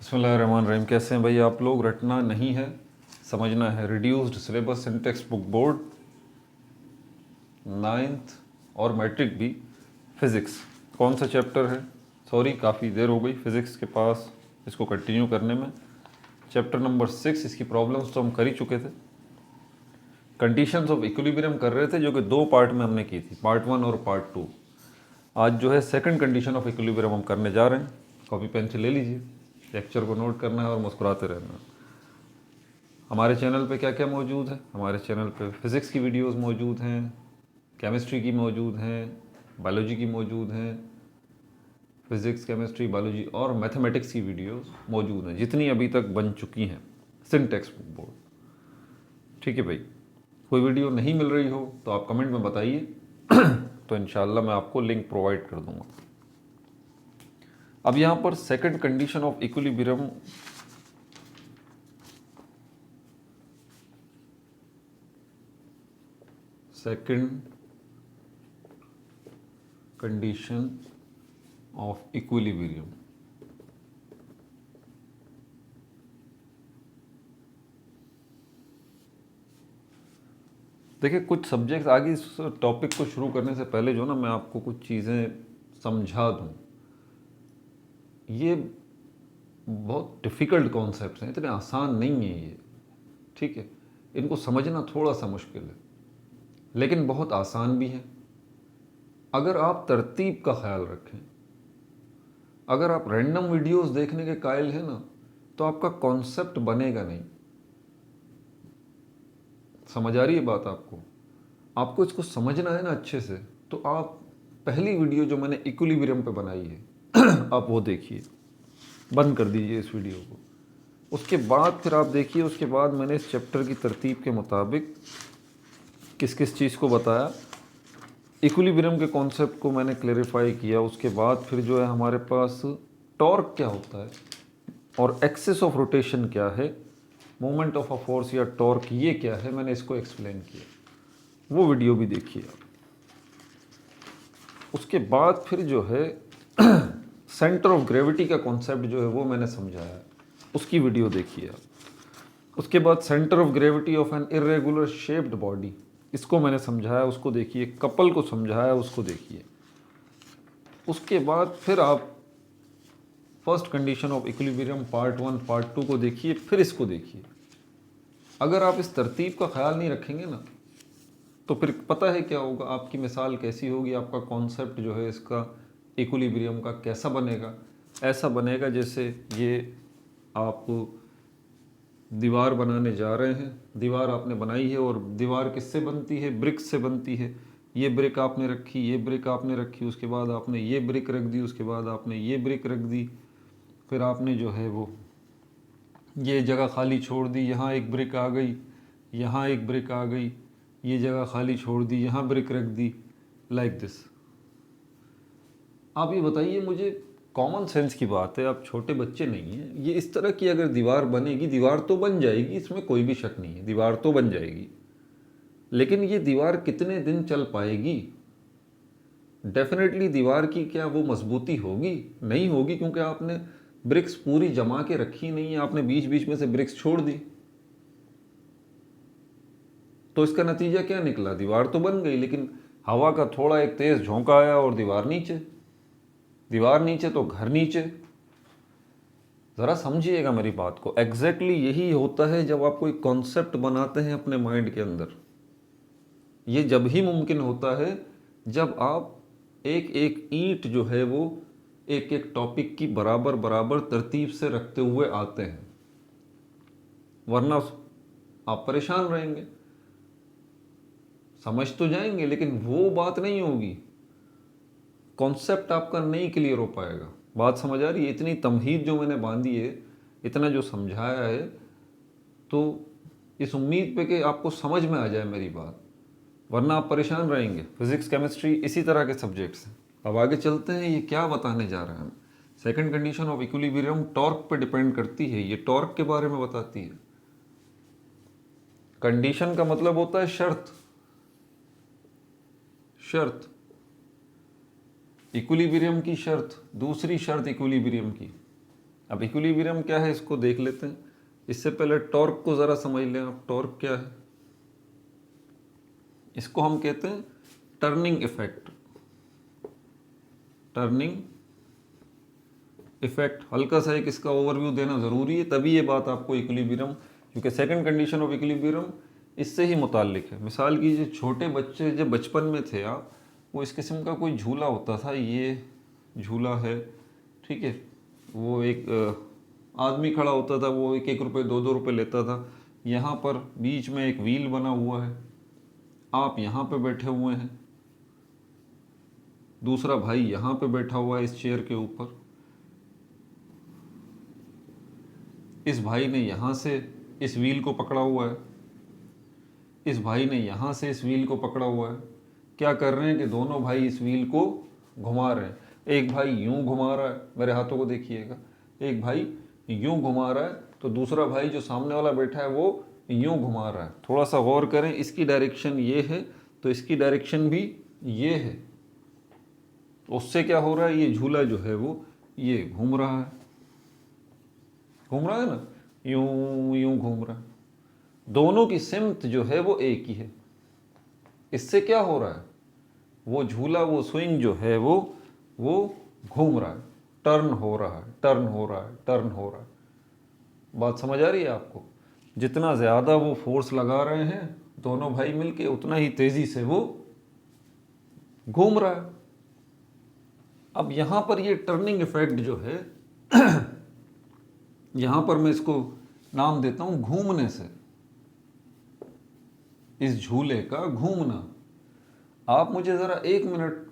बिस्मिल्लाहिर्रहमानिर्रहीम। कैसे हैं भाई आप लोग? रटना नहीं है, समझना है। Reduced syllabus in text book board 9th और मैट्रिक भी। फ़िज़िक्स कौन सा चैप्टर है? सॉरी, काफ़ी देर हो गई फ़िज़िक्स के पास इसको कंटिन्यू करने में। चैप्टर नंबर 6, इसकी प्रॉब्लम्स तो हम कर ही चुके थे। कंडीशंस ऑफ इक्विलिब्रियम कर रहे थे, जो कि 2 पार्ट में हमने की थी, पार्ट 1 और पार्ट 2। आज जो है सेकंड कंडीशन ऑफ इक्विलिब्रियम हम करने जा रहे हैं। कॉपी पेन से ले लीजिए, लेक्चर को नोट करना है और मुस्कुराते रहना है। हमारे चैनल पे क्या क्या मौजूद है? हमारे चैनल पे फ़िज़िक्स की वीडियोस मौजूद हैं, केमिस्ट्री की मौजूद हैं, बायोलॉजी की मौजूद हैं। फ़िज़िक्स, केमिस्ट्री, बायोलॉजी और मैथमेटिक्स की वीडियोस मौजूद हैं, जितनी अभी तक बन चुकी हैं सिन टेक्स्ट बुक बोर्ड। ठीक है भाई, कोई वीडियो नहीं मिल रही हो तो आप कमेंट में बताइए तो इंशाल्लाह मैं आपको लिंक प्रोवाइड कर दूंगा। अब यहाँ पर second condition of equilibrium second condition of equilibrium. देखिए, कुछ सब्जेक्ट्स आगे इस टॉपिक को शुरू करने से पहले जो ना मैं आपको कुछ चीज़ें समझा दूं। ये बहुत डिफ़िकल्ट कॉन्सेप्ट्स हैं, इतने आसान नहीं है ये। ठीक है, इनको समझना थोड़ा सा मुश्किल है, लेकिन बहुत आसान भी है अगर आप तरतीब का ख्याल रखें। अगर आप रैंडम वीडियोस देखने के कायल हैं ना, तो आपका कॉन्सेप्ट बनेगा नहीं। समझ आ रही है बात आपको? आपको इसको समझना है ना अच्छे से, तो आप पहली वीडियो जो मैंने इक्विलिब्रियम पे बनाई है आप वो देखिए, बंद कर दीजिए इस वीडियो को। उसके बाद फिर आप देखिए, उसके बाद मैंने इस चैप्टर की तरतीब के मुताबिक किस किस चीज़ को बताया, इक्विलिब्रियम के कॉन्सेप्ट को मैंने क्लेरिफाई किया। उसके बाद फिर जो है हमारे पास टॉर्क क्या होता है और एक्सिस ऑफ रोटेशन क्या है, मोमेंट ऑफ अ फोर्स या टॉर्क ये क्या है, मैंने इसको एक्सप्लेन किया। वो वीडियो भी देखिए आप। उसके बाद फिर जो है सेंटर ऑफ ग्रेविटी का कॉन्सेप्ट जो है वो मैंने समझाया, उसकी वीडियो देखिए आप। उसके बाद centre of gravity of an irregular shaped body, इसको मैंने समझाया, उसको देखिए। कपल को समझाया, उसको देखिए। उसके बाद फिर आप first condition of equilibrium part 1 part 2 को देखिए, फिर इसको देखिए। अगर आप इस तरतीब का ख्याल नहीं रखेंगे ना, तो फिर पता है क्या होगा, आपकी मिसाल कैसी होगी, आपका कॉन्सेप्ट जो है इसका इक्विलिब्रियम का कैसा बनेगा। ऐसा बनेगा जैसे ये आप दीवार बनाने जा रहे हैं, दीवार आपने बनाई है और दीवार किससे बनती है? ब्रिक्स से बनती है। ये ब्रिक आपने रखी, ये ब्रिक आपने रखी, उसके बाद आपने ये ब्रिक रख दी, उसके बाद आपने ये ब्रिक रख दी, फिर आपने जो है वो ये जगह खाली छोड़ दी, यहाँ एक ब्रिक आ गई, यहाँ एक ब्रिक आ गई, ये जगह खाली छोड़ दी, यहाँ ब्रिक रख दी, लाइक दिस। आप ये बताइए मुझे, कॉमन सेंस की बात है, आप छोटे बच्चे नहीं हैं। ये इस तरह की अगर दीवार बनेगी, दीवार तो बन जाएगी, इसमें कोई भी शक नहीं है, दीवार तो बन जाएगी। लेकिन ये दीवार कितने दिन चल पाएगी? डेफिनेटली दीवार की क्या वो मजबूती होगी? नहीं होगी, क्योंकि आपने ब्रिक्स पूरी जमा के रखी नहीं है, आपने बीच बीच में से ब्रिक्स छोड़ दी। तो इसका नतीजा क्या निकला? दीवार तो बन गई, लेकिन हवा का थोड़ा एक तेज झोंका आया और दीवार नीचे, दीवार नीचे तो घर नीचे। ज़रा समझिएगा मेरी बात को। एग्जैक्टली यही होता है जब आप कोई कॉन्सेप्ट बनाते हैं अपने माइंड के अंदर। ये जब ही मुमकिन होता है जब आप एक एक ईंट जो है वो एक एक टॉपिक की बराबर बराबर तरतीब से रखते हुए आते हैं, वरना आप परेशान रहेंगे। समझ तो जाएंगे लेकिन वो बात नहीं होगी, कॉन्सेप्ट आपका नहीं क्लियर हो पाएगा। बात समझ आ रही है? इतनी तमहीद जो मैंने बांधी है, इतना जो समझाया है, तो इस उम्मीद पे कि आपको समझ में आ जाए मेरी बात, वरना आप परेशान रहेंगे। फिजिक्स, केमिस्ट्री इसी तरह के सब्जेक्ट्स हैं। अब आगे चलते हैं, ये क्या बताने जा रहे हैं हम। Second condition of equilibrium torque पे डिपेंड करती है, ये टॉर्क के बारे में बताती है। कंडीशन का मतलब होता है शर्त, शर्त इक्विलिब्रियम की शर्त, दूसरी शर्त इक्विलिब्रियम की। अब इक्विलिब्रियम क्या है इसको देख लेते हैं। इससे पहले टॉर्क को ज़रा समझ लें आप। टॉर्क क्या है? इसको हम कहते हैं टर्निंग इफेक्ट। टर्निंग इफेक्ट हल्का सा एक इसका ओवरव्यू देना ज़रूरी है, तभी ये बात आपको इक्विलिब्रियम, क्योंकि सेकंड कंडीशन ऑफ इक्विलिब्रियम इससे ही मुताल्लिक है। मिसाल कीजिए छोटे बच्चे जब बचपन में थे आप, वो इस किस्म का कोई झूला होता था, ये झूला है, ठीक है, वो एक आदमी खड़ा होता था, वो 1-1 रुपये 2-2 रुपये लेता था। यहाँ पर बीच में एक व्हील बना हुआ है, आप यहाँ पे बैठे हुए हैं, दूसरा भाई यहाँ पे बैठा हुआ है इस चेयर के ऊपर। इस भाई ने यहाँ से इस व्हील को पकड़ा हुआ है, इस भाई ने यहाँ से इस व्हील को पकड़ा हुआ है। क्या कर रहे हैं कि दोनों भाई इस व्हील को घुमा रहे हैं। एक भाई यूं घुमा रहा है, मेरे हाथों को देखिएगा, एक भाई यूं घुमा रहा है, तो दूसरा भाई जो सामने वाला बैठा है वो यूं घुमा रहा है। थोड़ा सा गौर करें, इसकी डायरेक्शन ये है तो इसकी डायरेक्शन भी ये है। उससे क्या हो रहा है, ये झूला जो है वो ये घूम रहा है, घूम रहा है ना, यूं यूं घूम रहा है। दोनों की सिमत जो है वो एक ही है। इससे क्या हो रहा है, वो झूला, वो स्विंग जो है वो घूम रहा है, टर्न हो रहा है, टर्न हो रहा है, टर्न हो रहा है। बात समझ आ रही है आपको? जितना ज़्यादा वो फोर्स लगा रहे हैं दोनों भाई मिलके, उतना ही तेज़ी से वो घूम रहा है। अब यहाँ पर ये टर्निंग इफेक्ट जो है यहाँ पर मैं इसको नाम देता हूँ घूमने से। इस झूले का घूमना। आप मुझे ज़रा 1 मिनट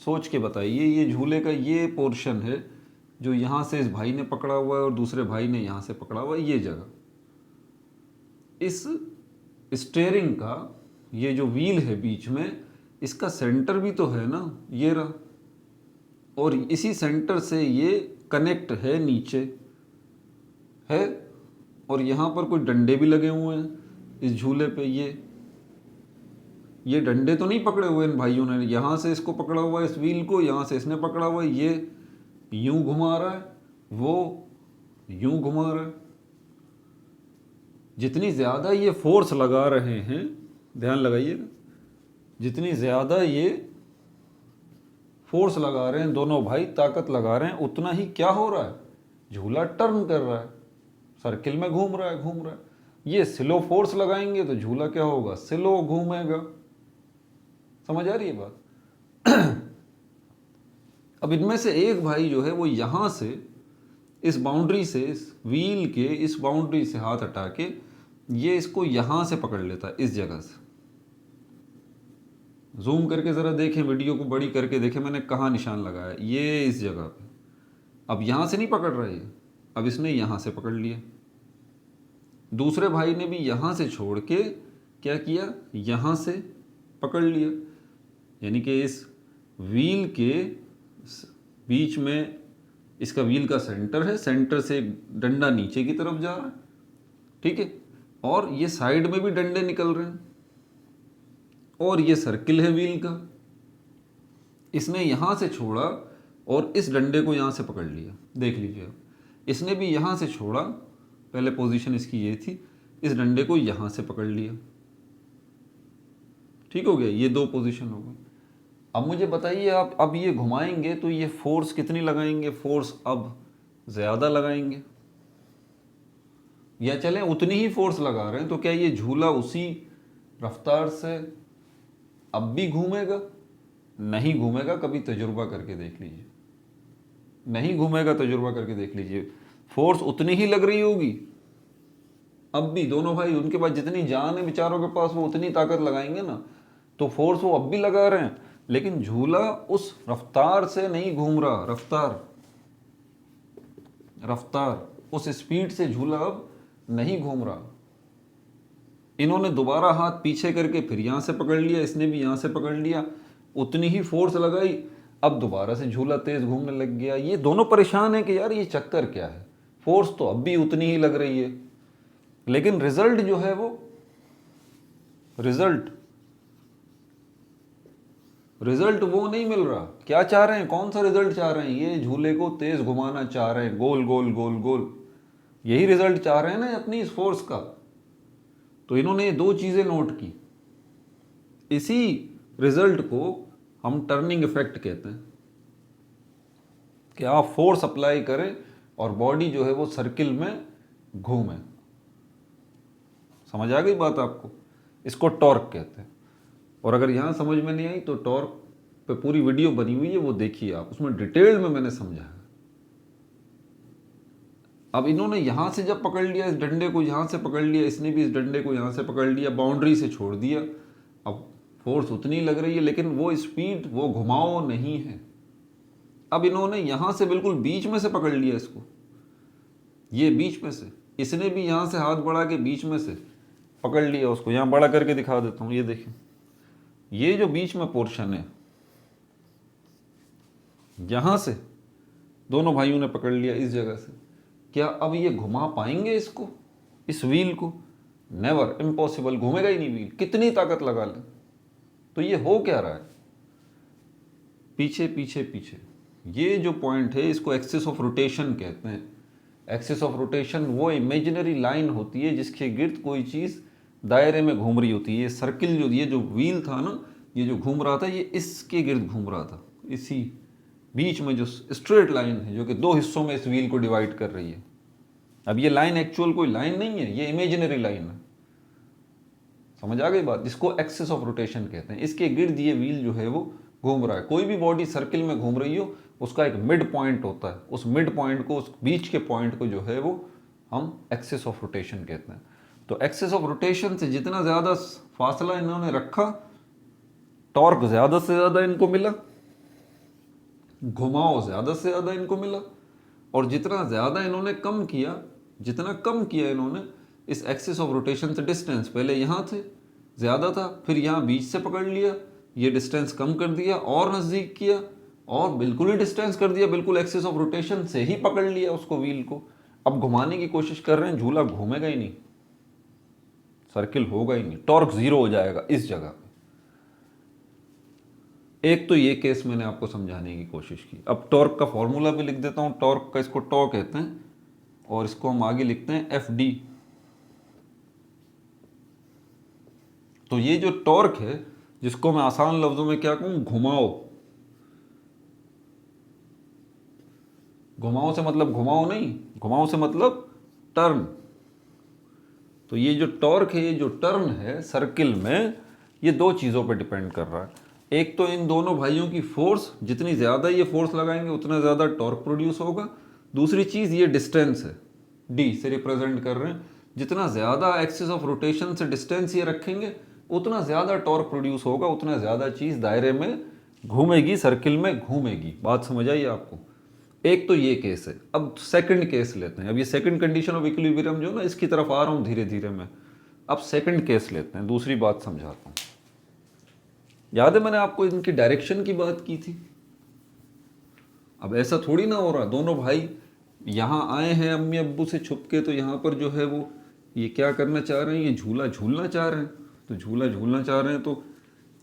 सोच के बताइए, ये झूले का ये पोर्शन है जो यहाँ से इस भाई ने पकड़ा हुआ है और दूसरे भाई ने यहाँ से पकड़ा हुआ है, ये जगह, इस स्टीयरिंग का ये जो व्हील है बीच में, इसका सेंटर भी तो है ना, ये रहा, और इसी सेंटर से ये कनेक्ट है नीचे है, और यहाँ पर कोई डंडे भी लगे हुए हैं इस झूले पे। ये डंडे तो नहीं पकड़े हुए इन भाइयों ने, यहाँ से इसको पकड़ा हुआ है इस व्हील को, यहाँ से इसने पकड़ा हुआ है, ये यूं घुमा रहा है, वो यूं घुमा रहा है। जितनी ज़्यादा ये फोर्स लगा रहे हैं, ध्यान लगाइएगा, जितनी ज़्यादा ये फोर्स लगा रहे हैं दोनों भाई, ताकत लगा रहे हैं, उतना ही क्या हो रहा है, झूला टर्न कर रहा है, सर्किल में घूम रहा है, घूम रहा है। ये स्लो फोर्स लगाएंगे तो झूला क्या होगा, स्लो घूमेगा। समझ आ रही है बात? अब इनमें से एक भाई जो है वो यहां से इस बाउंड्री से, इस व्हील के इस बाउंड्री से हाथ हटा के ये इसको यहां से पकड़ लेता है, इस जगह से। जूम करके ज़रा देखें, वीडियो को बड़ी करके देखें मैंने कहाँ निशान लगाया, ये इस जगह पे। अब यहाँ से नहीं पकड़ रहा है, अब इसने यहाँ से पकड़ लिया। दूसरे भाई ने भी यहाँ से छोड़ के क्या किया, यहाँ से पकड़ लिया। यानी कि इस व्हील के बीच में, इसका व्हील का सेंटर है, सेंटर से डंडा नीचे की तरफ जा रहा है, ठीक है, और ये साइड में भी डंडे निकल रहे हैं, और ये सर्किल है व्हील का। इसने यहाँ से छोड़ा और इस डंडे को यहाँ से पकड़ लिया। देख लीजिए आप, इसने भी यहाँ से छोड़ा, पहले पोजीशन इसकी ये थी, इस डंडे को यहाँ से पकड़ लिया। ठीक हो गया, ये 2 पोजीशन हो गई। अब मुझे बताइए आप, अब ये घुमाएंगे तो ये फोर्स कितनी लगाएंगे, फोर्स अब ज़्यादा लगाएंगे, या चलें उतनी ही फोर्स लगा रहे हैं, तो क्या ये झूला उसी रफ्तार से अब भी घूमेगा? नहीं घूमेगा। कभी तजुर्बा करके देख लीजिए, नहीं घूमेगा, तजुर्बा करके देख लीजिए। फोर्स उतनी ही लग रही होगी अब भी। दोनों भाई, उनके पास जितनी जान है बेचारों के पास, वो उतनी ताकत लगाएंगे ना, तो फोर्स वो अब भी लगा रहे हैं, लेकिन झूला उस रफ्तार से नहीं घूम रहा। रफ्तार उस स्पीड से झूला अब नहीं घूम रहा। इन्होंने दोबारा हाथ पीछे करके फिर यहाँ से पकड़ लिया, इसने भी यहाँ से पकड़ लिया, उतनी ही फोर्स लगाई, अब दोबारा से झूला तेज घूमने लग गया। ये दोनों परेशान है कि यार ये चक्कर क्या है, फोर्स तो अब भी उतनी ही लग रही है, लेकिन रिजल्ट जो है वो रिजल्ट वो नहीं मिल रहा। क्या चाह रहे हैं, कौन सा रिजल्ट चाह रहे हैं? ये झूले को तेज घुमाना चाह रहे हैं, गोल गोल गोल गोल, यही रिजल्ट चाह रहे हैं ना अपनी इस फोर्स का। तो इन्होंने ये दो चीजें नोट की। इसी रिजल्ट को हम टर्निंग इफेक्ट कहते हैं कि आप फोर्स अप्लाई करें और बॉडी जो है वो सर्किल में घूमे। समझ आ गई बात आपको? इसको टॉर्क कहते हैं। और अगर यहां समझ में नहीं आई तो टॉर्क पे पूरी वीडियो बनी हुई है, वो देखिए आप, उसमें डिटेल में मैंने समझा है। अब इन्होंने यहां से जब पकड़ लिया इस डंडे को, यहां से पकड़ लिया, इसने भी इस डंडे को यहां से पकड़ लिया, बाउंड्री से छोड़ दिया। अब फोर्स उतनी लग रही है लेकिन वो स्पीड, वो घुमाव नहीं है। अब इन्होंने यहां से बिल्कुल बीच में से पकड़ लिया इसको, ये बीच में से, इसने भी यहां से हाथ बढ़ा के बीच में से पकड़ लिया उसको। यहां बड़ा करके दिखा देता हूं, ये देखिए, ये जो बीच में पोर्शन है, यहां से दोनों भाइयों ने पकड़ लिया इस जगह से। क्या अब ये घुमा पाएंगे इसको, इस व्हील को? नेवर, इम्पॉसिबल, घूमेगा ही नहीं व्हील, कितनी ताकत लगा ले। तो ये हो क्या रहा है? पीछे पीछे पीछे, ये जो पॉइंट है इसको एक्सिस ऑफ रोटेशन कहते हैं। एक्सिस ऑफ रोटेशन वो इमेजिनरी लाइन होती है जिसके गिर्द कोई चीज दायरे में घूम रही होती है। ये सर्किल जो, ये जो व्हील था ना, ये जो घूम रहा था, ये इसके गिर्द घूम रहा था। इसी बीच में जो स्ट्रेट लाइन है जो कि दो हिस्सों में इस व्हील को डिवाइड कर रही है। अब ये लाइन एक्चुअल कोई लाइन नहीं है, ये इमेजिनरी लाइन है। समझ आ गई बात? जिसको एक्सिस ऑफ रोटेशन कहते हैं। इसके गिर्द ये व्हील जो है वो घूम रहा है। कोई भी बॉडी सर्किल में घूम रही हो, उसका एक मिड पॉइंट होता है। उस मिड पॉइंट को, उस बीच के पॉइंट को जो है वो हम एक्सिस ऑफ रोटेशन कहते हैं। तो एक्सिस ऑफ रोटेशन से जितना ज्यादा फासला इन्होंने रखा, टॉर्क ज्यादा से ज्यादा इनको मिला, घुमाव ज्यादा से ज्यादा इनको मिला। और जितना ज्यादा इन्होंने कम किया, जितना कम किया इन्होंने इस एक्सिस ऑफ रोटेशन से डिस्टेंस, पहले यहां थे ज्यादा था, फिर यहां बीच से पकड़ लिया, ये डिस्टेंस कम कर दिया और नजदीक किया, और बिल्कुल ही डिस्टेंस कर दिया, बिल्कुल एक्सिस ऑफ रोटेशन से ही पकड़ लिया उसको, व्हील को। अब घुमाने की कोशिश कर रहे हैं, झूला घूमेगा ही नहीं, सर्किल होगा ही नहीं, टॉर्क जीरो हो जाएगा इस जगह पे। एक तो ये केस मैंने आपको समझाने की कोशिश की। अब टॉर्क का फॉर्मूला भी लिख देता हूं। टॉर्क का, इसको टॉ कहते हैं और इसको हम आगे लिखते हैं एफ डी। तो ये जो टॉर्क है, जिसको मैं आसान लफ्जों में क्या कहूं, घुमाओ। घुमाओ से मतलब घुमाओ नहीं, घुमाओ से मतलब टर्न। तो ये जो टॉर्क है, ये जो टर्न है सर्किल में, ये दो चीजों पर डिपेंड कर रहा है। एक तो इन दोनों भाइयों की फोर्स, जितनी ज्यादा ये फोर्स लगाएंगे उतना ज्यादा टॉर्क प्रोड्यूस होगा। दूसरी चीज ये डिस्टेंस है, डी से रिप्रेजेंट कर रहे हैं। जितना ज्यादा एक्सिस ऑफ रोटेशन से डिस्टेंस ये रखेंगे उतना ज्यादा टॉर्क प्रोड्यूस होगा, उतना ज्यादा चीज दायरे में घूमेगी, सर्किल में घूमेगी। बात समझ आई आपको? एक तो ये केस है। अब सेकंड केस लेते हैं। अब ये सेकंड कंडीशन ऑफ इक्विलिब्रियम जो ना, इसकी तरफ आ रहा हूं धीरे धीरे मैं। अब सेकंड केस लेते हैं, दूसरी बात समझाता हूं। याद है मैंने आपको इनकी डायरेक्शन की बात की थी। अब ऐसा थोड़ी ना हो रहा, दोनों भाई यहां आए हैं अम्मी अब्बू से छुप के, तो यहां पर जो है वो ये क्या करना चाह रहे हैं, ये झूला झूलना चाह रहे हैं। तो झूला झूलना चाह रहे हैं तो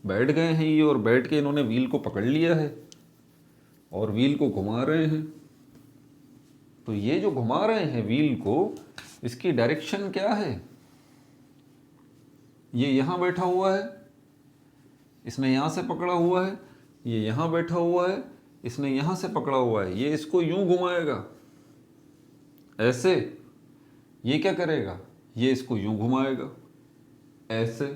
बैठ गए हैं ये, और बैठ के इन्होंने व्हील को पकड़ लिया है और व्हील को घुमा रहे हैं। तो ये जो घुमा रहे हैं व्हील को, इसकी डायरेक्शन क्या है? ये यहां बैठा हुआ है, इसने यहां से पकड़ा हुआ है, ये यहां बैठा हुआ है, इसने यहां से पकड़ा हुआ है। ये इसको यूं घुमाएगा ऐसे, ये क्या करेगा, ये इसको यूं घुमाएगा ऐसे।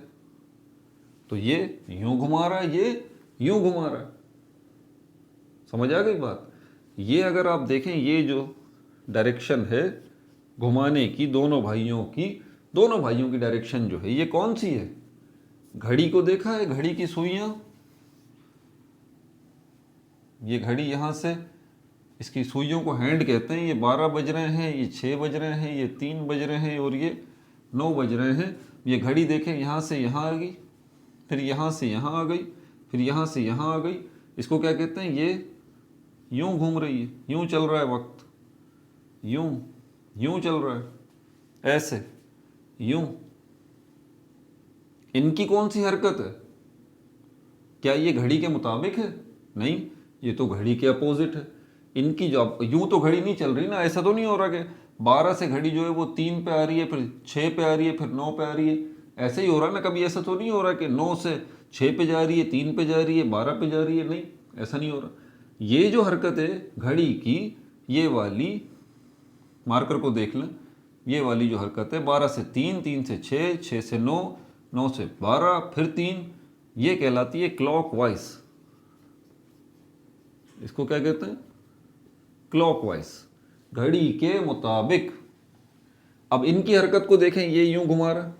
तो ये यूं घुमा रहा है, ये यूं घुमा रहा है। समझ आ गई बात? ये अगर आप देखें, ये जो डायरेक्शन है घुमाने की दोनों भाइयों की डायरेक्शन जो है, ये कौन सी है? घड़ी को देखा है, घड़ी की सुइयां, ये घड़ी यहां से, इसकी सुइयों को हैंड कहते हैं। ये 12 बज रहे हैं, ये 6 बज रहे हैं, ये 3 बज रहे हैं और ये 9 बज रहे हैं। ये घड़ी देखें, यहां से यहां आ गई, फिर यहां से यहां आ गई, फिर यहां से यहां आ गई। इसको क्या कहते हैं? ये यूं घूम रही है, यूं चल रहा है वक्त, यूं यूं चल रहा है, ऐसे यूं। इनकी कौन सी हरकत है? क्या ये घड़ी के मुताबिक है? नहीं, ये तो घड़ी के अपोजिट है। इनकी जो यूं तो घड़ी नहीं चल रही ना, ऐसा तो नहीं हो रहा कि 12 से घड़ी जो है वो 3 पे आ रही है, फिर 6 पे आ रही है, फिर 9 पे आ रही है। ऐसे ही हो रहा है ना, कभी ऐसा तो नहीं हो रहा कि 9 से 6 पे जा रही है, 3 पे जा रही है, 12 पे जा रही है। नहीं, ऐसा नहीं हो रहा। ये जो हरकत है घड़ी की, ये वाली मार्कर को देख लें, ये वाली जो हरकत है 12 से 3, 3 से 6, 6 से 9, 9 से 12, फिर 3, ये कहलाती है क्लॉकवाइज। इसको क्या कहते हैं? क्लॉकवाइज, घड़ी के मुताबिक। अब इनकी हरकत को देखें, ये यूं घुमा रहा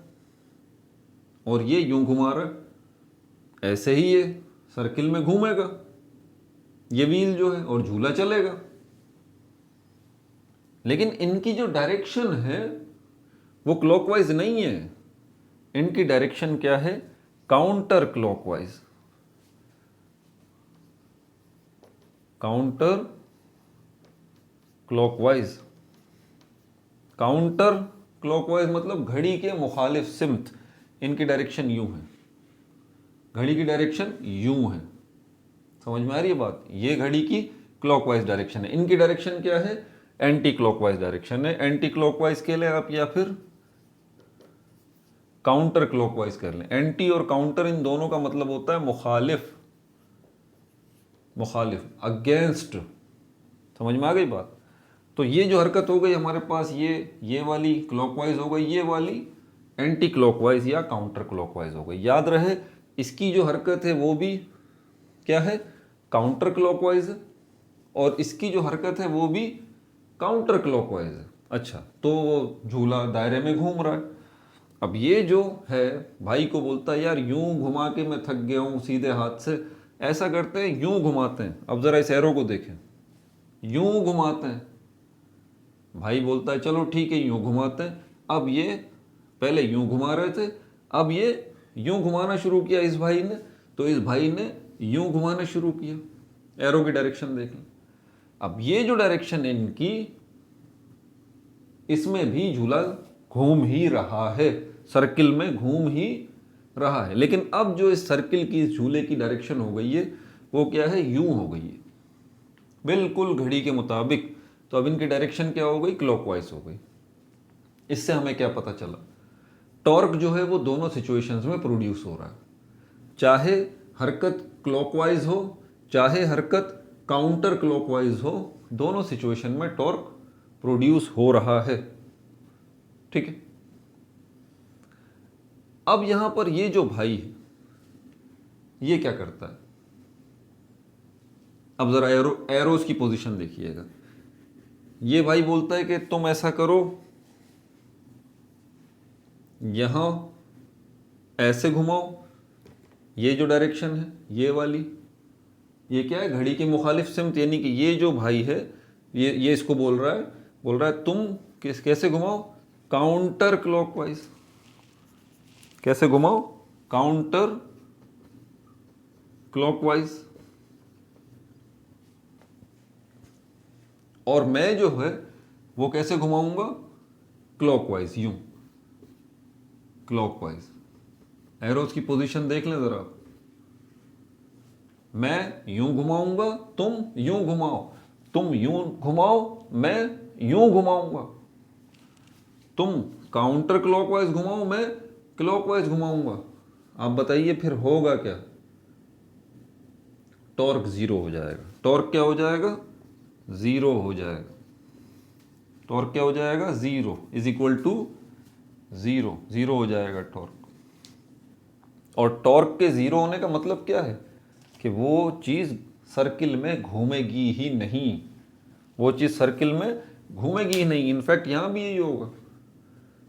और ये यूं घुमा रहा, ऐसे ही ये सर्किल में घूमेगा ये व्हील जो है, और झूला चलेगा। लेकिन इनकी जो डायरेक्शन है वो क्लॉकवाइज नहीं है। इनकी डायरेक्शन क्या है? Counter clockwise. Counter clockwise. Counter clockwise मतलब घड़ी के मुखालिफ सिमत। इनकी डायरेक्शन यूं है, घड़ी की डायरेक्शन यूं है। समझ में आ रही है बात? ये घड़ी की क्लॉकवाइज डायरेक्शन है, इनकी डायरेक्शन क्या है? एंटी क्लॉकवाइज डायरेक्शन है। एंटी क्लॉकवाइज के लिए आप या फिर काउंटर क्लॉकवाइज कर लें। एंटी और काउंटर इन दोनों का मतलब होता है मुखालिफ, मुखालिफ, अगेंस्ट। समझ में आ गई बात? तो ये जो हरकत हो गई हमारे पास, ये वाली क्लॉकवाइज हो गई, ये वाली एंटी क्लॉकवाइज या काउंटर क्लॉकवाइज हो गई। याद रहे, इसकी जो हरकत है वो भी क्या है? काउंटर क्लॉकवाइज है, और इसकी जो हरकत है वो भी काउंटर क्लॉकवाइज है। अच्छा, तो वो झूला दायरे में घूम रहा है। अब ये जो है भाई को बोलता है यार यूं घुमा के मैं थक गया हूं सीधे हाथ से, ऐसा करते हैं यूं घुमाते हैं। अब जरा इस एरो को देखें, यूं घुमाते हैं। भाई बोलता है चलो ठीक है यूं घुमाते हैं। अब ये पहले यूं घुमा रहे थे, अब ये यूं घुमाना शुरू किया इस भाई ने, तो इस भाई ने यूं घुमाना शुरू किया। एरो की डायरेक्शन देख लें। अब ये जो डायरेक्शन है इनकी, इसमें भी झूला घूम ही रहा है, सर्किल में घूम ही रहा है। लेकिन अब जो इस सर्किल की, इस झूले की डायरेक्शन हो गई है वो क्या है? यूं हो गई है, बिल्कुल घड़ी के मुताबिक। तो अब इनकी डायरेक्शन क्या हो गई? क्लॉकवाइज हो गई। इससे हमें क्या पता चला? टॉर्क जो है वो दोनों सिचुएशंस में प्रोड्यूस हो रहा है, चाहे हरकत क्लॉकवाइज हो चाहे हरकत काउंटर क्लॉकवाइज हो, दोनों सिचुएशन में टॉर्क प्रोड्यूस हो रहा है। ठीक है। अब यहां पर ये जो भाई है ये क्या करता है? अब जरा एरोस की पोजीशन देखिएगा। ये भाई बोलता है कि तुम ऐसा करो, यहां ऐसे घुमाओ। ये जो डायरेक्शन है ये वाली, ये क्या है? घड़ी के मुखालिफ सिमत। यानी कि ये जो भाई है ये इसको बोल रहा है तुम कैसे घुमाओ? Counter clockwise. कैसे घुमाओ? Counter clockwise. और मैं जो है वो कैसे घुमाऊंगा? क्लॉकवाइज, यूं क्लॉकवाइज। एरोस की पोजीशन देख लें जरा। मैं यूं घुमाऊंगा, तुम यूं घुमाओ, तुम यूं घुमाओ, मैं यूं घुमाऊंगा। तुम काउंटर क्लॉकवाइज घुमाओ, मैं क्लॉकवाइज घुमाऊंगा। आप बताइए फिर होगा क्या? टॉर्क जीरो हो जाएगा। टॉर्क क्या हो जाएगा? जीरो हो जाएगा। टॉर्क क्या हो जाएगा? Zero is equal to zero. Zero हो जाएगा टॉर्क। और टॉर्क के जीरो होने का मतलब क्या है? कि वो चीज़ सर्किल में घूमेगी ही नहीं। वो चीज़ सर्किल में घूमेगी ही नहीं। इनफैक्ट यहाँ भी यही होगा।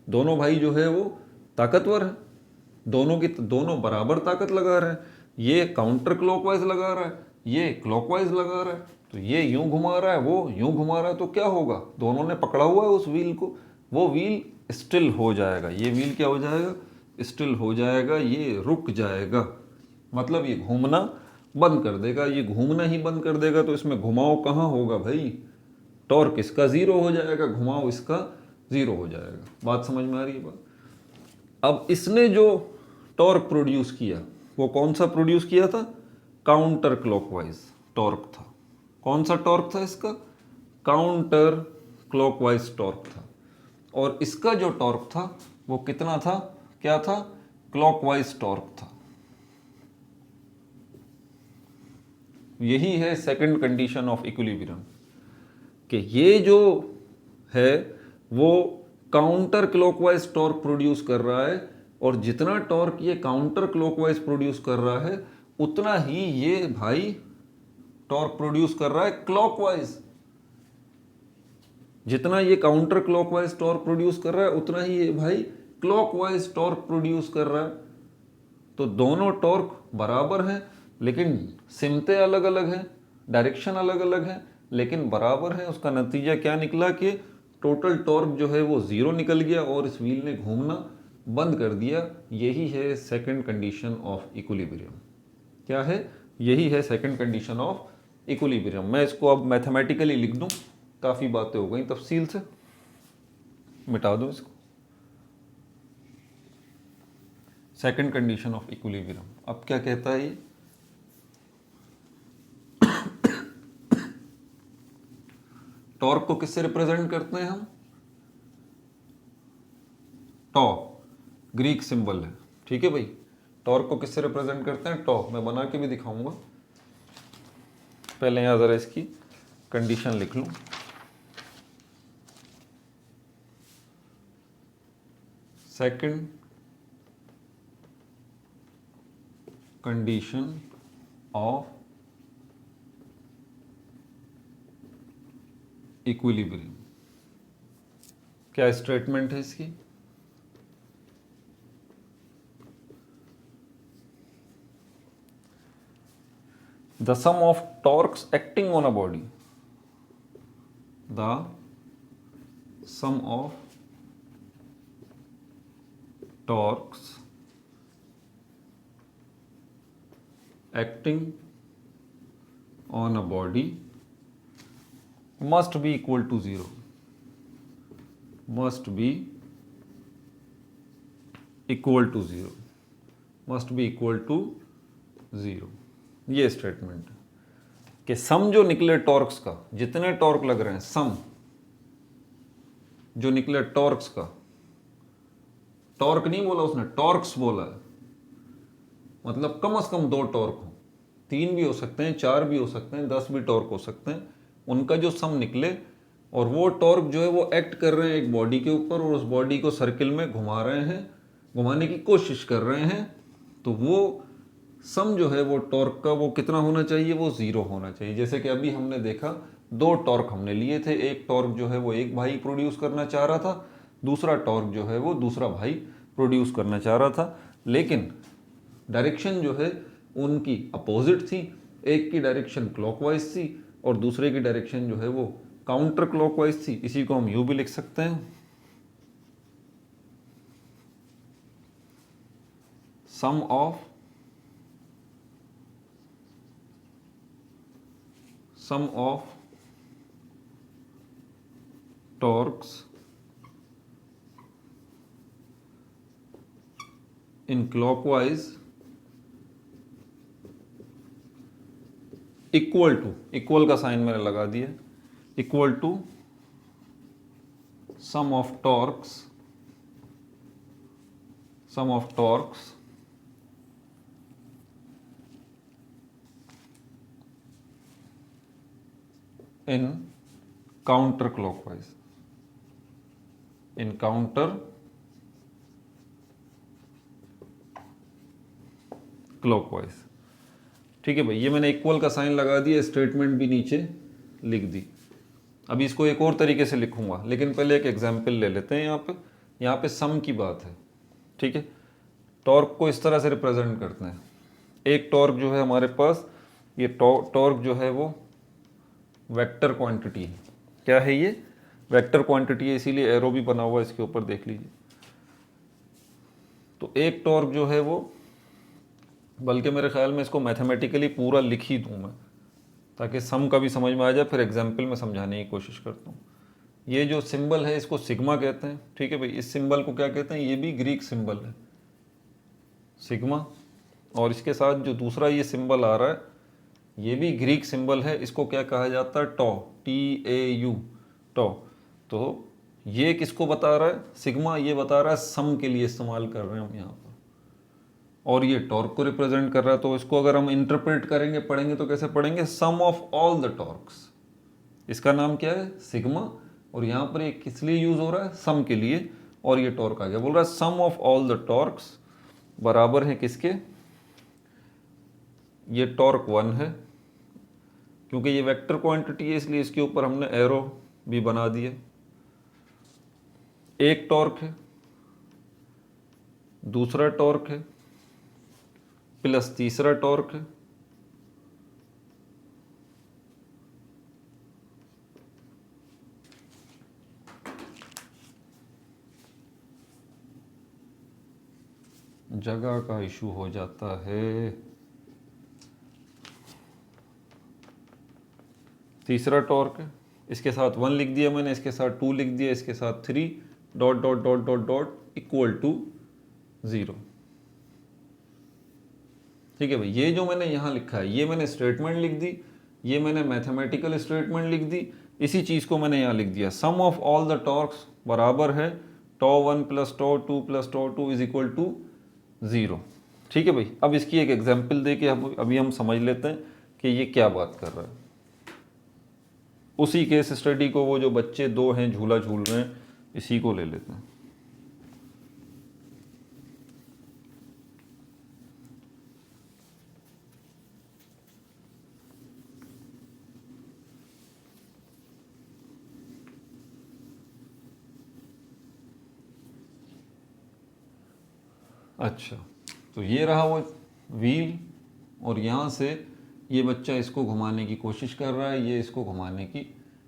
दोनों भाई जो है वो ताकतवर है, दोनों बराबर ताकत लगा रहे हैं। ये काउंटर क्लॉकवाइज लगा रहा है, ये क्लॉकवाइज लगा रहा है। तो ये यूं घुमा रहा है, वो यूं घुमा रहा है, तो क्या होगा? दोनों ने पकड़ा हुआ है उस व्हील को, वो व्हील स्टिल हो जाएगा। ये व्हील क्या हो जाएगा? स्टिल हो जाएगा, ये रुक जाएगा। मतलब ये घूमना बंद कर देगा। ये घूमना ही बंद कर देगा तो इसमें घुमाव कहाँ होगा भाई? टॉर्क इसका जीरो हो जाएगा, घुमाव इसका जीरो हो जाएगा। बात समझ में आ रही है बात? अब इसने जो टॉर्क प्रोड्यूस किया वो कौन सा प्रोड्यूस किया था? काउंटर क्लॉकवाइज टॉर्क था। कौन सा टॉर्क था इसका? काउंटर क्लॉकवाइज टॉर्क था। और इसका जो टॉर्क था वो कितना था? क्या था? क्लॉकवाइज टॉर्क था। यही है सेकंड कंडीशन ऑफ इक्विलिब्रियम, कि ये जो है वो काउंटर क्लॉकवाइज टॉर्क प्रोड्यूस कर रहा है, और जितना टॉर्क ये काउंटर क्लॉकवाइज प्रोड्यूस कर रहा है उतना ही ये भाई टॉर्क प्रोड्यूस कर रहा है क्लॉकवाइज। जितना ये काउंटर क्लॉकवाइज टॉर्क प्रोड्यूस कर रहा है उतना ही ये भाई क्लॉकवाइज टॉर्क प्रोड्यूस कर रहा है। तो दोनों टॉर्क बराबर हैं, लेकिन सिमतें अलग अलग हैं, डायरेक्शन अलग अलग है, लेकिन बराबर है। उसका नतीजा क्या निकला कि टोटल टॉर्क जो है वो जीरो निकल गया और इस व्हील ने घूमना बंद कर दिया। यही है सेकंड कंडीशन ऑफ इक्विलिब्रियम। क्या है? यही है सेकंड कंडीशन ऑफ इक्विलिब्रियम। मैं इसको अब मैथमेटिकली लिख दूं, काफ़ी बातें हो गई तफसील से, मिटा दूं इसको। सेकंड कंडीशन ऑफ इक्विलिब्रियम अब क्या कहता है ये? टॉर्क को किससे रिप्रेजेंट करते हैं हम? टॉ, ग्रीक सिंबल है, ठीक है भाई। टॉर्क को किससे रिप्रेजेंट करते हैं? टॉ। मैं बना के भी दिखाऊंगा, पहले यहां जरा इसकी कंडीशन लिख लूं। सेकंड कंडीशन ऑफ इक्विलिब्रियम, क्या स्टेटमेंट है इसकी? The sum of torques acting on a body, the sum of torques acting on a body must be equal to zero, must be equal to zero, must be equal to zero। ये statement है कि सम जो निकले torques का, जितने torque लग रहे हैं, सम जो निकले टॉर्क्स का, टॉर्क नहीं बोला उसने, टॉर्क्स बोला है, मतलब कम से कम 2 टॉर्क हो, 3 भी हो सकते हैं, 4 भी हो सकते हैं, 10 भी टॉर्क हो सकते हैं, उनका जो सम निकले, और वो टॉर्क जो है वो एक्ट कर रहे हैं एक बॉडी के ऊपर और उस बॉडी को सर्किल में घुमा रहे हैं, घुमाने की कोशिश कर रहे हैं, तो वो सम जो है वो टॉर्क का वो कितना होना चाहिए? वो 0 होना चाहिए। जैसे कि अभी हमने देखा 2 टॉर्क हमने लिए थे, एक टॉर्क जो है वो एक भाई प्रोड्यूस करना चाह रहा था, दूसरा टॉर्क जो है वो दूसरा भाई प्रोड्यूस करना चाह रहा था, लेकिन डायरेक्शन जो है उनकी अपोजिट थी। एक की डायरेक्शन क्लॉकवाइज थी और दूसरे की डायरेक्शन जो है वो काउंटर क्लॉकवाइज थी। इसी को हम यूं भी लिख सकते हैं, sum of torques in clockwise equal to, equal का साइन मैंने लगा दिया, equal to sum of torques in counter clockwise, in counter clockwise. ठीक है भाई, ये मैंने इक्वल का साइन लगा दिया, स्टेटमेंट भी नीचे लिख दी। अभी इसको एक और तरीके से लिखूंगा, लेकिन पहले एक एग्जाम्पल ले लेते हैं। यहाँ पे सम की बात है, ठीक है। टॉर्क को इस तरह से रिप्रेजेंट करते हैं। एक टॉर्क जो है हमारे पास, ये टॉर्क जो है वो वेक्टर क्वांटिटी है। क्या है ये? वेक्टर क्वांटिटी है, इसीलिए एरो भी बना हुआ है इसके ऊपर, देख लीजिए। तो एक टॉर्क जो है वो, बल्कि मेरे ख्याल में इसको मैथमेटिकली पूरा लिख ही दूँ मैं, ताकि सम का भी समझ में आ जाए, फिर एग्जाम्पल में समझाने की कोशिश करता हूँ। ये जो सिंबल है इसको सिग्मा कहते हैं, ठीक है भाई। इस सिंबल को क्या कहते हैं? ये भी ग्रीक सिंबल है, सिग्मा। और इसके साथ जो दूसरा ये सिंबल आ रहा है ये भी ग्रीक सिंबल है, इसको क्या कहा जाता है, टॉ, TAU, टॉ। तो ये किसको बता रहा है, सिग्मा, ये बता रहा है सम के लिए इस्तेमाल कर रहे हैं हम यहाँ पर, और ये टॉर्क को रिप्रेजेंट कर रहा है। तो इसको अगर हम इंटरप्रेट करेंगे, पढ़ेंगे, तो कैसे पढ़ेंगे, सम ऑफ ऑल द टॉर्क्स, इसका नाम क्या है, सिग्मा, और यहाँ पर ये किस लिए यूज हो रहा है, सम के लिए, और ये टॉर्क आ गया। बोल रहा है सम ऑफ ऑल द टॉर्क्स बराबर है किसके, ये टॉर्क 1 है, क्योंकि ये वेक्टर क्वांटिटी है इसलिए इसके ऊपर हमने एरो भी बना दिया। एक टॉर्क है, दूसरा टॉर्क है, प्लस तीसरा टॉर्क है, जगह का इशू हो जाता है। तीसरा टॉर्क है, इसके साथ 1 लिख दिया मैंने, इसके साथ 2 लिख दिया, इसके साथ 3 dot dot dot dot dot equal to 0। ठीक है भाई, ये जो मैंने यहाँ लिखा है ये मैंने स्टेटमेंट लिख दी, ये मैंने मैथमेटिकल स्टेटमेंट लिख दी, इसी चीज़ को मैंने यहाँ लिख दिया, sum of all the torques बराबर है tau 1 plus tau 2 plus tau 2 is equal to 0। ठीक है भाई, अब इसकी एक एग्जाम्पल दे के अभी हम समझ लेते हैं कि ये क्या बात कर रहा है। उसी केस स्टडी को, वो जो बच्चे 2 हैं झूला झूल रहे हैं, इसी को ले लेते हैं। अच्छा, तो ये रहा वो व्हील, और यहाँ से ये बच्चा इसको घुमाने की कोशिश कर रहा है, ये इसको घुमाने की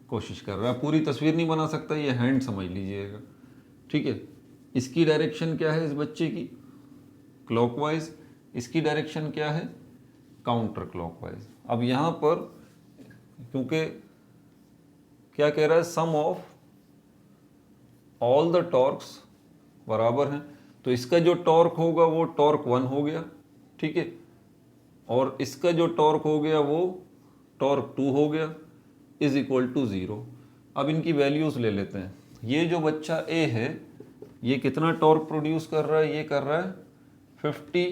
कोशिश कर रहा है। पूरी तस्वीर नहीं बना सकता, ये हैंड समझ लीजिएगा। ठीक है, इसकी डायरेक्शन क्या है इस बच्चे की, क्लॉकवाइज, इसकी डायरेक्शन क्या है, काउंटर क्लॉकवाइज। अब यहाँ पर क्योंकि क्या कह रहा है, सम ऑफ ऑल द टॉर्क्स बराबर हैं, तो इसका जो टॉर्क होगा वो टॉर्क 1 हो गया। ठीक है, और इसका जो टॉर्क हो गया वो टॉर्क 2 हो गया, इज इक्वल टू 0। अब इनकी वैल्यूज़ ले लेते हैं। ये जो बच्चा ए है ये कितना टॉर्क प्रोड्यूस कर रहा है, ये कर रहा है 50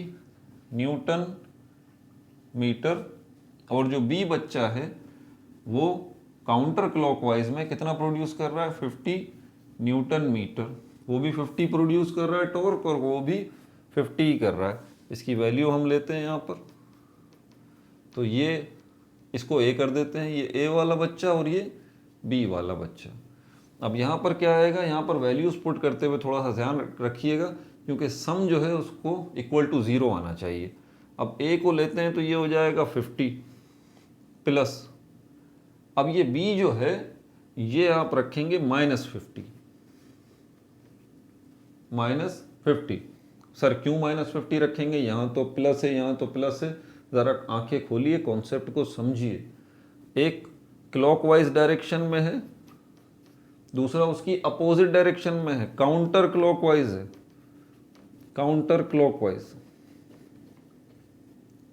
न्यूटन मीटर, और जो बी बच्चा है वो काउंटर क्लॉकवाइज में कितना प्रोड्यूस कर रहा है, 50 न्यूटन मीटर, वो भी 50 प्रोड्यूस कर रहा है टॉर्क, और वो भी 50 ही कर रहा है। इसकी वैल्यू हम लेते हैं यहाँ पर, तो ये इसको ए कर देते हैं, ये ए वाला बच्चा और ये बी वाला बच्चा। अब यहाँ पर क्या आएगा, यहाँ पर वैल्यूज पुट करते हुए थोड़ा सा ध्यान रखिएगा, क्योंकि सम जो है उसको इक्वल टू 0 आना चाहिए। अब ए को लेते हैं तो ये हो जाएगा 50 प्लस, अब ये बी जो है ये आप रखेंगे -50, -50। सर क्यों -50 रखेंगे, यहाँ तो प्लस है, यहाँ तो प्लस है। ज़रा आंखें खोलिए, कॉन्सेप्ट को समझिए। एक क्लॉकवाइज डायरेक्शन में है, दूसरा उसकी अपोजिट डायरेक्शन में है, काउंटर क्लॉकवाइज है, काउंटर क्लॉकवाइज।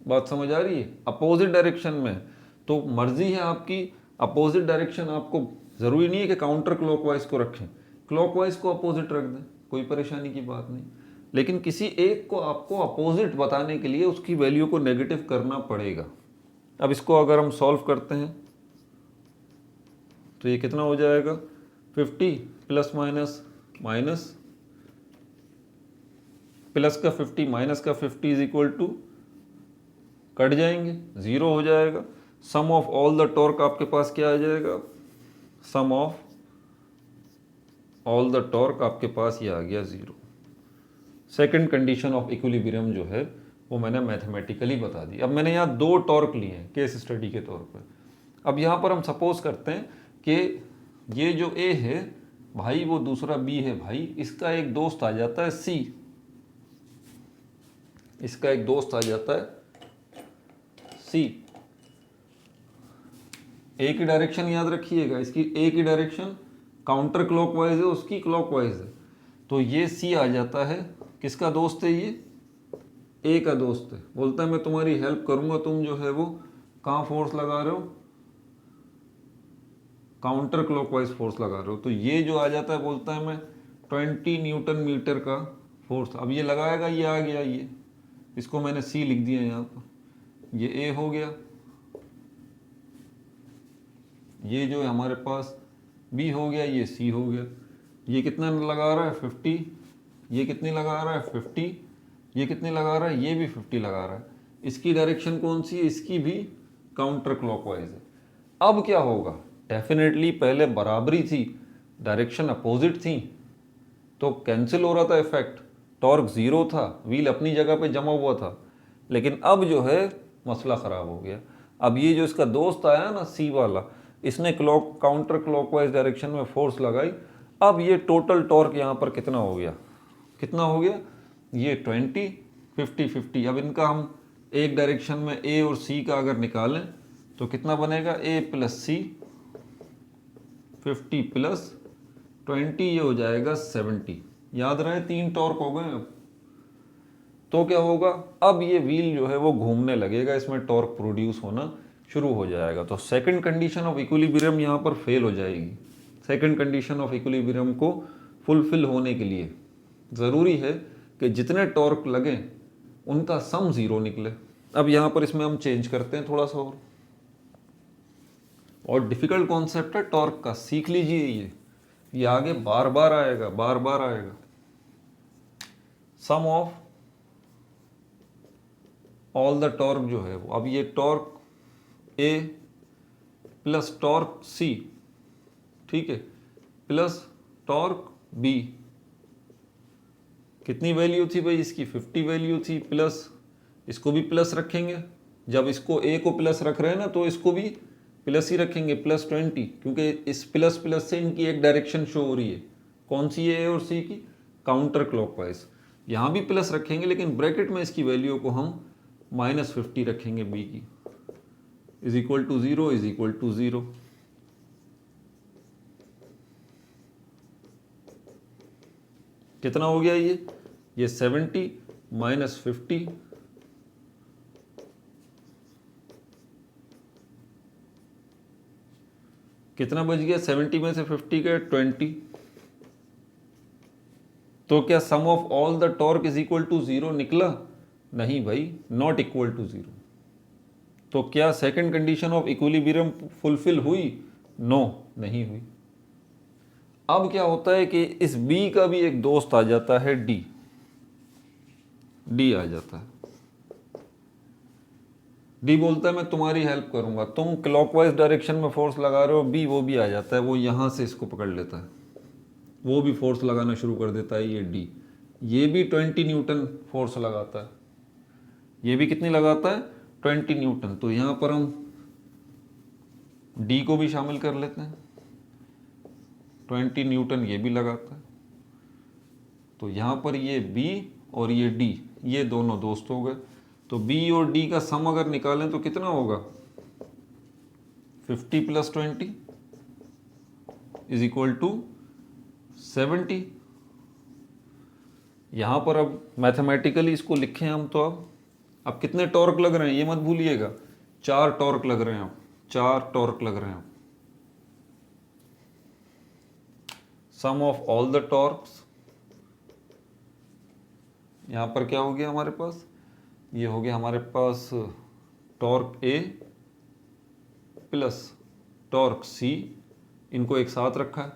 बात समझ आ रही है, अपोजिट डायरेक्शन में है, तो मर्जी है आपकी, अपोजिट डायरेक्शन आपको ज़रूरी नहीं है कि काउंटर क्लॉकवाइज को रखें, क्लॉकवाइज को अपोजिट रख दें, कोई परेशानी की बात नहीं। लेकिन किसी एक को आपको अपोजिट बताने के लिए उसकी वैल्यू को नेगेटिव करना पड़ेगा। अब इसको अगर हम सॉल्व करते हैं तो ये कितना हो जाएगा, 50 प्लस माइनस माइनस, प्लस का 50 माइनस का 50 इज इक्वल टू, कट जाएंगे, 0 हो जाएगा। सम ऑफ ऑल द टॉर्क आपके पास क्या आ जाएगा, सम ऑफ ऑल द टॉर्क आपके पास ये आ गया 0। सेकंड कंडीशन ऑफ इक्विलिब्रियम जो है वो मैंने मैथमेटिकली बता दी। अब मैंने यहाँ 2 टॉर्क लिए हैं केस स्टडी के तौर पर। अब यहाँ पर हम सपोज करते हैं कि ये जो ए है भाई वो दूसरा बी है भाई, इसका एक दोस्त आ जाता है सी, इसका एक दोस्त आ जाता है सी। ए की डायरेक्शन याद रखिएगा, इसकी ए की डायरेक्शन काउंटर क्लॉकवाइज है, उसकी क्लॉकवाइज है, तो ये सी आ जाता है, किसका दोस्त है ये, ए का दोस्त है। बोलता है मैं तुम्हारी हेल्प करूंगा, तुम जो है वो कहाँ फोर्स लगा रहे हो, काउंटर क्लॉकवाइज फोर्स लगा रहे हो, तो ये जो आ जाता है बोलता है मैं 20 न्यूटन मीटर का फोर्स। अब ये लगाएगा, ये आ गया, ये इसको मैंने सी लिख दिया यहाँ पर, ये ए हो गया, ये जो है हमारे पास बी हो गया, ये सी हो गया। ये कितना लगा रहा है 50, ये कितनी लगा रहा है 50, ये कितनी लगा रहा है, ये भी 50 लगा रहा है। इसकी डायरेक्शन कौन सी है, इसकी भी काउंटर क्लॉकवाइज है। अब क्या होगा, डेफिनेटली पहले बराबरी थी, डायरेक्शन अपोजिट थी, तो कैंसिल हो रहा था इफेक्ट, टॉर्क जीरो था, व्हील अपनी जगह पे जमा हुआ था। लेकिन अब जो है मसला ख़राब हो गया। अब ये जो इसका दोस्त आया ना सी वाला, इसने काउंटर क्लॉकवाइज डायरेक्शन में फोर्स लगाई। अब ये टोटल टॉर्क यहाँ पर कितना हो गया, कितना हो गया, ये 20, 50, 50। अब इनका हम एक डायरेक्शन में ए और सी का अगर निकालें तो कितना बनेगा, ए प्लस सी 50 प्लस 20, ये हो जाएगा 70। याद रहे 3 टॉर्क हो गए। अब तो क्या होगा, अब ये व्हील जो है वो घूमने लगेगा, इसमें टॉर्क प्रोड्यूस होना शुरू हो जाएगा। तो सेकंड कंडीशन ऑफ इक्विलिब्रियम यहाँ पर फेल हो जाएगी। सेकंड कंडीशन ऑफ इक्विलिब्रियम को फुलफिल होने के लिए ज़रूरी है कि जितने टॉर्क लगे उनका सम ज़ीरो निकले। अब यहाँ पर इसमें हम चेंज करते हैं थोड़ा सा और डिफ़िकल्ट कॉन्सेप्ट है टॉर्क का, सीख लीजिए। ये आगे बार बार आएगा, बार बार आएगा। सम ऑफ ऑल द टॉर्क जो है वो, अब ये टॉर्क ए प्लस टॉर्क सी, ठीक है, प्लस टॉर्क बी, कितनी वैल्यू थी भाई इसकी, 50 वैल्यू थी, प्लस इसको भी प्लस रखेंगे, जब इसको ए को प्लस रख रहे हैं ना तो इसको भी प्लस ही रखेंगे, प्लस 20, क्योंकि इस प्लस प्लस से इनकी एक डायरेक्शन शो हो रही है। कौन सी है, ए और सी की, काउंटर क्लॉकवाइज। यहाँ भी प्लस रखेंगे लेकिन ब्रैकेट में इसकी वैल्यू को हम -50 रखेंगे, बी की, is equal to 0, is equal to 0। कितना हो गया ये 70 माइनस 50, कितना बच गया, 70 में से 50 का 20। तो क्या sum of all the torque is equal to 0 निकला? नहीं भाई, नॉट इक्वल टू 0। तो क्या second condition of equilibrium fulfil हुई? नो, नहीं हुई। अब क्या होता है कि इस बी का भी एक दोस्त आ जाता है, डी आ जाता है। डी बोलता है मैं तुम्हारी हेल्प करूंगा, तुम क्लॉकवाइज डायरेक्शन में फोर्स लगा रहे हो, बी वो भी आ जाता है, वो यहां से इसको पकड़ लेता है, वो भी फोर्स लगाना शुरू कर देता है। ये डी, ये भी 20 न्यूटन फोर्स लगाता है, ये भी कितनी लगाता है, 20 न्यूटन। तो यहां पर हम डी को भी शामिल कर लेते हैं, 20 न्यूटन ये भी लगाता है। तो यहाँ पर ये बी और ये डी, ये दोनों दोस्त हो गए। तो बी और डी का सम अगर निकालें तो कितना होगा, 50 प्लस 20 इज इक्वल टू 70। यहाँ पर अब मैथमेटिकली इसको लिखें हम तो अब कितने टॉर्क लग रहे हैं ये मत भूलिएगा, 4 टॉर्क लग रहे हैं, अब 4 टॉर्क लग रहे हैं। Sum of all the torques, यहाँ पर क्या हो गया हमारे पास, ये हो गया हमारे पास torque a plus torque c, इनको एक साथ रखा है,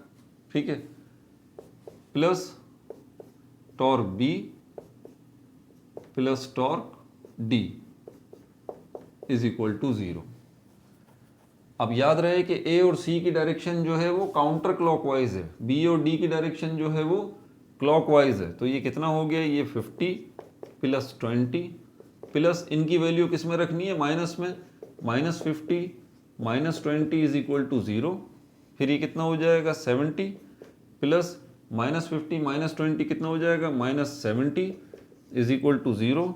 ठीक है, plus torque b plus torque d is equal to 0। अब याद रहे कि ए और सी की डायरेक्शन जो है वो काउंटर क्लॉकवाइज है, बी और डी की डायरेक्शन जो है वो क्लॉकवाइज है। तो ये कितना हो गया, ये 50 प्लस 20 प्लस इनकी वैल्यू किस में रखनी है, माइनस में, -50 माइनस 20 इज इक्वल टू 0। फिर ये कितना हो जाएगा, 70 प्लस -50 माइनस 20 कितना हो जाएगा, -70 इज इक्वल टू 0।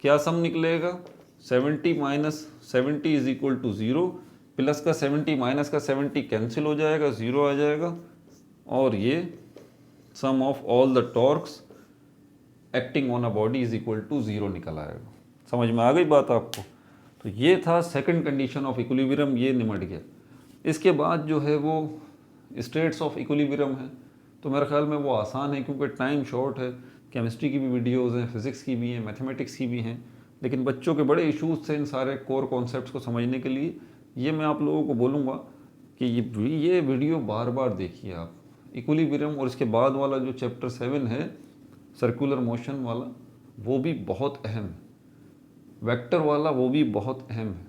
क्या सम निकलेगा, 70 minus 70 is equal to 0, plus का 70 माइनस का 70 कैंसिल हो जाएगा, 0 आ जाएगा, और ये sum of all the torques acting on a body is equal to 0 निकल आएगा। समझ में आ गई बात आपको? तो ये था सेकंड कंडीशन ऑफ इक्विलिब्रियम, ये निमट गया। इसके बाद जो है वो स्टेट्स ऑफ इक्विलिब्रियम है, तो मेरे ख्याल में वो आसान है क्योंकि टाइम शॉर्ट है। केमिस्ट्री की भी वीडियोज़ हैं, फिज़िक्स की भी हैं, मैथमेटिक्स की भी हैं, लेकिन बच्चों के बड़े इश्यूज थे इन सारे कोर कॉन्सेप्ट्स को समझने के लिए। ये मैं आप लोगों को बोलूँगा कि ये वीडियो बार बार देखिए आप, इक्विलिब्रियम। और इसके बाद वाला जो चैप्टर 7 है सर्कुलर मोशन वाला, वो भी बहुत अहम है। वेक्टर वाला वो भी बहुत अहम है।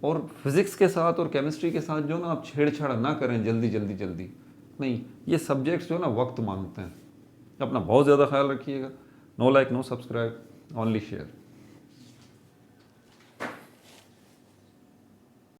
और फिज़िक्स के साथ और केमिस्ट्री के साथ जो ना आप छेड़छाड़ ना करें जल्दी जल्दी जल्दी, नहीं, ये सब्जेक्ट्स जो ना वक्त मांगते हैं। अपना बहुत ज़्यादा ख्याल रखिएगा। No like no subscribe, only share.